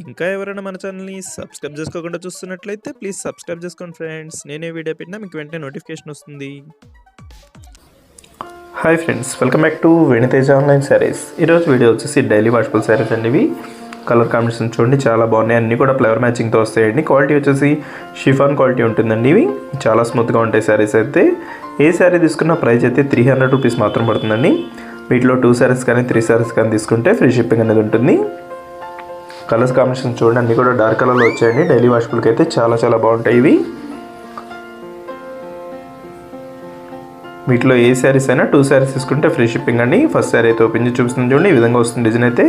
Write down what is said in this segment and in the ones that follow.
ఇంకా ఎవరైనా మన ఛానల్‌ని సబ్స్క్రైబ్ చేసుకోకుండా చూస్తున్నట్లయితే ప్లీజ్ సబ్స్క్రైబ్ చేసుకోండి ఫ్రెండ్స్. నేనే వీడియో పెట్టినా మీకు వెంటనే నోటిఫికేషన్ వస్తుంది. Hi friends, welcome back to వెను తేజ ఆన్లైన్ సారీస్. ఈరోజు వీడియో వచ్చేసి డైలీ వాషబుల్ సారీస్ అండి. ఇవి కలర్ కాంబినేషన్ చూడండి, చాలా బాగున్నాయి. అన్నీ కూడా ఫ్లేవర్ మ్యాచింగ్తో వస్తాయండి. క్వాలిటీ వచ్చేసి షిఫాన్ క్వాలిటీ ఉంటుందండి. ఇవి చాలా స్మూత్గా ఉంటాయి సారీస్ అయితే. ఏ సారీ తీసుకున్న ప్రైస్ అయితే 300 రూపీస్ మాత్రం పడుతుందండి. వీటిలో 2 సారీస్ కానీ 3 సారీస్ కానీ తీసుకుంటే ఫ్రీ షిప్పింగ్ అనేది ఉంటుంది. కలర్స్ కాంబినేషన్ చూడండి, అన్నీ కూడా డార్క్ కలర్లో వచ్చాయండి. డైలీ వాషబుల్కి అయితే చాలా బాగుంటాయి ఇవి. వీటిలో ఏ శారీస్ అయినా 2 శారీస్ తీసుకుంటే ఫ్రీ షిప్పింగ్ అండి. ఫస్ట్ శారీ అయితే ఓపెన్ చేసి చూపిస్తుంది చూడండి. ఈ విధంగా వస్తుంది. డిజైన్ అయితే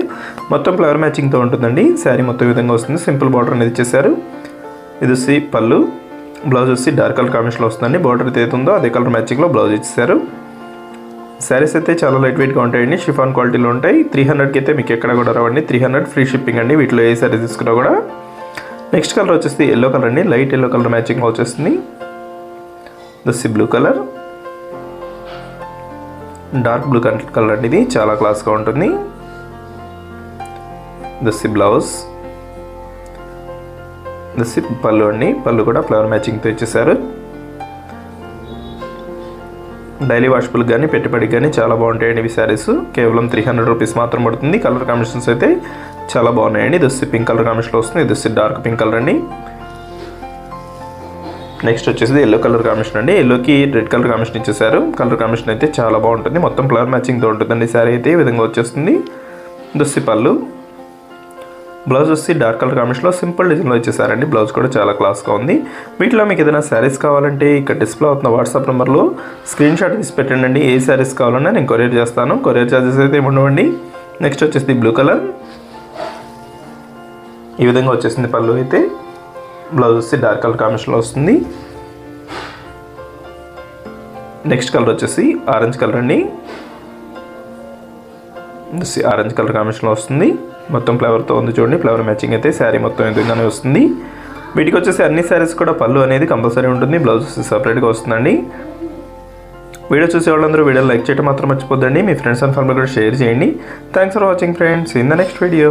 మొత్తం ఫ్లవర్ మ్యాచింగ్తో ఉంటుందండి. శారీ మొత్తం ఈ విధంగా వస్తుంది. సింపుల్ బార్డర్ అనేది ఇచ్చేసారు. ఇది వచ్చి పళ్ళు, బ్లౌజ్ వచ్చి డార్క్ కలర్ కాంబినేషన్లో వస్తుందండి. బార్డర్ అయితే ఉందో అదే కలర్ మ్యాచింగ్లో బ్లౌజ్ ఇచ్చేసారు. శారీస్ అయితే చాలా లైట్ వెయిట్గా ఉంటాయండి. షిఫాన్ క్వాలిటీలో ఉంటాయి. 300కి అయితే మీకు ఎక్కడ కూడా రావండి. 300 ఫ్రీ షిప్పింగ్ అండి. వీటిలో ఏ శారీ తీసుకున్నా కూడా. నెక్స్ట్ కలర్ వచ్చేసి ఎల్లో కలర్ అండి. లైట్ ఎల్లో కలర్ మ్యాచింగ్గా వచ్చేస్తుంది. దస్సి blue colour, dark blue colour అండి. ఇది చాలా క్లాస్గా ఉంటుంది. దస్సి బ్లౌజ్, దస్సి పళ్ళు అండి. పళ్ళు కూడా ఫ్లవర్ మ్యాచింగ్తో ఇచ్చేసారు. డైలీ వాషబుల్ కానీ పెట్టుబడికి కానీ చాలా బాగుంటాయండి ఇవి శారీస్. కేవలం 300 రూపీస్ మాత్రం పడుతుంది. కలర్ కాంబినేషన్స్ అయితే చాలా బాగున్నాయండి. ఇది పింక్ కలర్ కాంబినేషన్లో వస్తుంది. ఇది డార్క్ పింక్ కలర్ అండి. నెక్స్ట్ వచ్చేసి ఎల్లో కలర్ కాంబినేషన్ అండి. ఎల్లోకి రెడ్ కలర్ కాంబినేషన్ ఇచ్చేసారు. కలర్ కాంబినేషన్ అయితే చాలా బాగుంటుంది. మొత్తం ఫ్లవర్ మ్యాచింగ్తో ఉంటుందండి. శారీ అయితే ఈ విధంగా వచ్చేస్తుంది. దుస్సి పళ్ళు, బ్లౌజ్ వచ్చి డార్క్ కలర్ కాంబినేషన్లో సింపుల్ డిజైన్లో ఇచ్చేసారండి. బ్లౌజ్ కూడా చాలా క్లాస్గా ఉంది. వీటిలో మీకు ఏదైనా శారీస్ కావాలంటే ఇక్కడ డిస్ప్లే అవుతున్న వాట్సాప్ నెంబర్లో స్క్రీన్ షాట్ తీసి పెట్టండి. ఏ శారీస్ కావాలన్నా నేను కొరియర్ చేస్తాను. కొరియర్ ఛార్జెస్ అయితే ఏముండవండి. నెక్స్ట్ వచ్చేసి బ్లూ కలర్, ఈ విధంగా వచ్చేసింది పళ్ళు అయితే. బ్లౌజ్ వచ్చి డార్క్ కలర్ కాంబినేషన్లో వస్తుంది. నెక్స్ట్ కలర్ వచ్చేసి ఆరెంజ్ కలర్ అండి. ఆరెంజ్ కలర్ కాంబినేషన్లో వస్తుంది. మొత్తం ఫ్లేవర్తో ఉంది చూడండి. ఫ్లేవర్ మ్యాచింగ్ అయితే శారీ మొత్తం విధంగానే వస్తుంది. వీటికి వచ్చేసి అన్ని శారీస్ కూడా పళ్ళు అనేది కంపల్సరీ ఉంటుంది. బ్లౌజ్ వచ్చి సపరేట్గా వస్తుందండి. వీడియో చూసే వాళ్ళందరూ వీడియో లైక్ చేయడం మాత్రం మర్చిపోద్దండి. మీ ఫ్రెండ్స్ అండ్ ఫ్యామిలీ కూడా షేర్ చేయండి. Thanks for watching friends. In the next video.